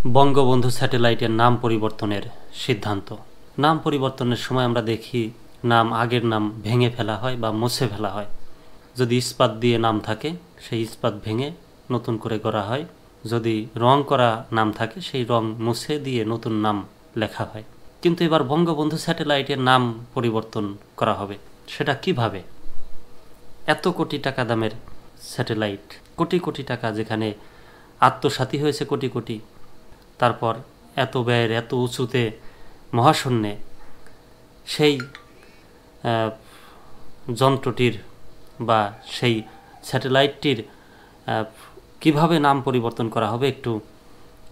বঙ্গবন্ধু স্যাটেলাইটের নাম পরিবর্তনের সিদ্ধান্ত। নাম পরিবর্তনের সময় আমরা দেখি আগের নাম ভেঙে ফেলা হয় বা মুছে ফেলা হয়। যদি ইস্পাত দিয়ে নাম থাকে সেই ইস্পাত ভেঙে নতুন করে গড়া হয়, যদি রং করা নাম থাকে সেই রং মুছে দিয়ে নতুন নাম লেখা হয়। কিন্তু এবার বঙ্গবন্ধু স্যাটেলাইটের নাম পরিবর্তন করা হবে, সেটা কিভাবে? এত কোটি টাকা দামের স্যাটেলাইট, কোটি কোটি টাকা, যেখানে আত্মসাৎী হয়েছে কোটি কোটি, তারপর এত ব্যয়ের, এত উঁচুতে মহাশূন্যে সেই যন্ত্রটির বা সেই স্যাটেলাইটটির কিভাবে নাম পরিবর্তন করা হবে একটু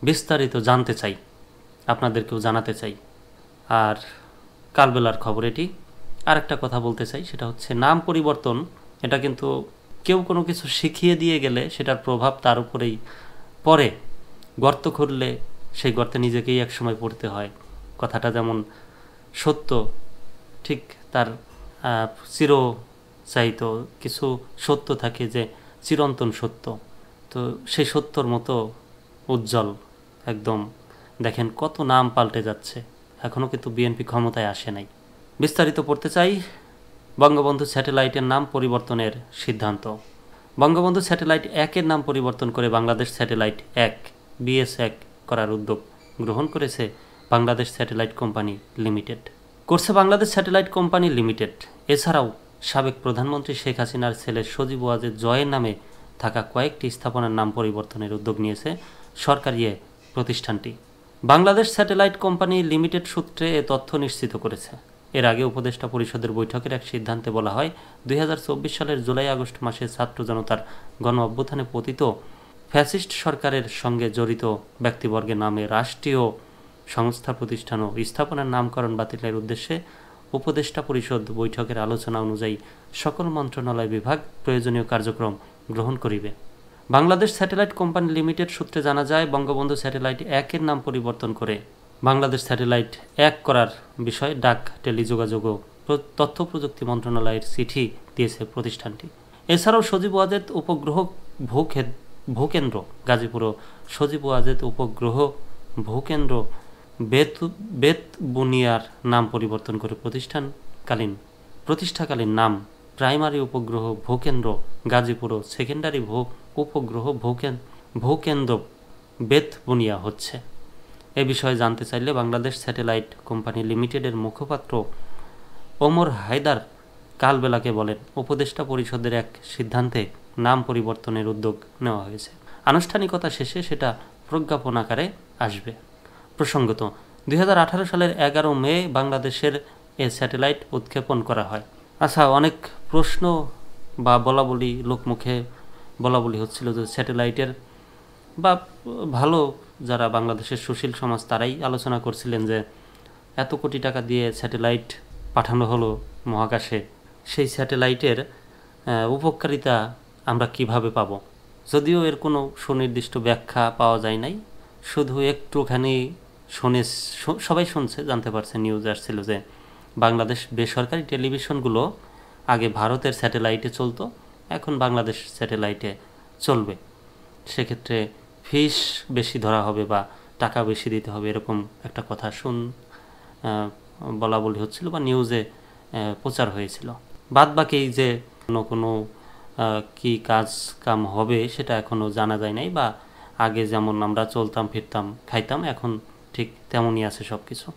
বিস্তারিত জানতে চাই, আপনাদেরকেও জানাতে চাই। আর কালবেলার খবর এটি। আর একটা কথা বলতে চাই, সেটা হচ্ছে নাম পরিবর্তন, এটা কিন্তু কেউ কোনো কিছু শিখিয়ে দিয়ে গেলে সেটার প্রভাব তার উপরেই পড়ে। গর্ত খুঁড়লে সেই গর্তে নিজেকেই একসময় পড়তে হয়, কথাটা যেমন সত্য, ঠিক তার চিরচাইত কিছু সত্য থাকে যে চিরন্তন সত্য। তো সেই সত্যর মতো উজ্জ্বল একদম। দেখেন কত নাম পাল্টে যাচ্ছে, এখনও কিন্তু বিএনপি ক্ষমতায় আসে নাই। বিস্তারিত পড়তে চাই। বঙ্গবন্ধু স্যাটেলাইটের নাম পরিবর্তনের সিদ্ধান্ত। বঙ্গবন্ধু স্যাটেলাইট 1-এর নাম পরিবর্তন করে বাংলাদেশ স্যাটেলাইট 1 BS1 করার উদ্যোগ গ্রহণ করেছে Bangladesh satellite company limited. Bangladesh satellite company limited. এছাড়াও সাবেক প্রধানমন্ত্রী শেখ হাসিনার ছেলে সজীব ওয়াজেদ জয়ের নামে থাকা কয়েকটি স্থাপনার নাম পরিবর্তনের উদ্যোগ নিয়েছে সরকারি প্রতিষ্ঠানটি। বাংলাদেশ স্যাটেলাইট কোম্পানি লিমিটেড সূত্রে এ তথ্য নিশ্চিত করেছে। এর আগে উপদেষ্টা পরিষদের বৈঠকের এক সিদ্ধান্তে বলা হয়, 2024 সালের জুলাই-আগস্ট মাসে ছাত্র জনতার গণ অভ্যুত্থানে পতিত ফ্যাসিস্ট সরকারের সঙ্গে জড়িত ব্যক্তিবর্গের নামে রাষ্ট্রীয় সংস্থা, প্রতিষ্ঠান ও স্থাপনার নামকরণ বাতিলের উদ্দেশ্যে উপদেষ্টা পরিষদ বৈঠকের আলোচনা অনুযায়ী সকল মন্ত্রণালয় বিভাগ প্রয়োজনীয় কার্যক্রম গ্রহণ করিবে। বাংলাদেশ স্যাটেলাইট কোম্পানি লিমিটেড সূত্রে জানা যায়, বঙ্গবন্ধু স্যাটেলাইট 1-এর নাম পরিবর্তন করে বাংলাদেশ স্যাটেলাইট 1 করার বিষয়ে ডাক, টেলিযোগাযোগ ও তথ্য প্রযুক্তি মন্ত্রণালয়ের চিঠি দিয়েছে প্রতিষ্ঠানটি। এছাড়াও সজীব ওয়াজেদ উপগ্রহ ভূকেন্দ্র গাজীপুর ও সজীব ওয়াজেদ উপগ্রহ ভূকেন্দ্র বেতবুনিয়ার নাম পরিবর্তন করে প্রতিষ্ঠাকালীন নাম প্রাইমারি উপগ্রহ ভূকেন্দ্র গাজীপুর ও সেকেন্ডারি উপগ্রহ ভূকেন্দ্র বেতবুনিয়া হচ্ছে। এ বিষয়ে জানতে চাইলে বাংলাদেশ স্যাটেলাইট কোম্পানি লিমিটেডের মুখপাত্র ওমর হায়দার কালবেলাকে বলেন, উপদেষ্টা পরিষদের এক সিদ্ধান্তে নাম পরিবর্তনের উদ্যোগ নেওয়া হয়েছে। আনুষ্ঠানিকতা শেষে সেটা প্রজ্ঞাপন আকারে আসবে। প্রসঙ্গত, 2018 সালের 11 মে বাংলাদেশের এ স্যাটেলাইট উৎক্ষেপণ করা হয়। আচ্ছা, অনেক প্রশ্ন বা লোকমুখে বলাবলি হচ্ছিল যে স্যাটেলাইটের বা ভালো যারা বাংলাদেশের সুশীল সমাজ তারাই আলোচনা করছিলেন যে এত কোটি টাকা দিয়ে স্যাটেলাইট পাঠানো হলো মহাকাশে, সেই স্যাটেলাইটের উপকারিতা আমরা কিভাবে পাব? যদিও এর কোনো সুনির্দিষ্ট ব্যাখ্যা পাওয়া যায় নাই, শুধু একটুখানি সবাই শুনছে, জানতে পারছে, নিউজ আসছিল যে বাংলাদেশ বেসরকারি টেলিভিশনগুলো আগে ভারতের স্যাটেলাইটে চলতো, এখন বাংলাদেশ স্যাটেলাইটে চলবে। সেক্ষেত্রে ফিস বেশি ধরা হবে বা টাকা বেশি দিতে হবে, এরকম একটা কথা বলা বলি হচ্ছিল বা নিউজে প্রচার হয়েছিল। বাদ বাকি যে কোনো কি কাজ কাম হবে সেটা এখনও জানা যায় নাই, বা আগে যেমন আমরা চলতাম, ফিরতাম, খাইতাম, এখন ঠিক তেমনই আছে সব কিছু।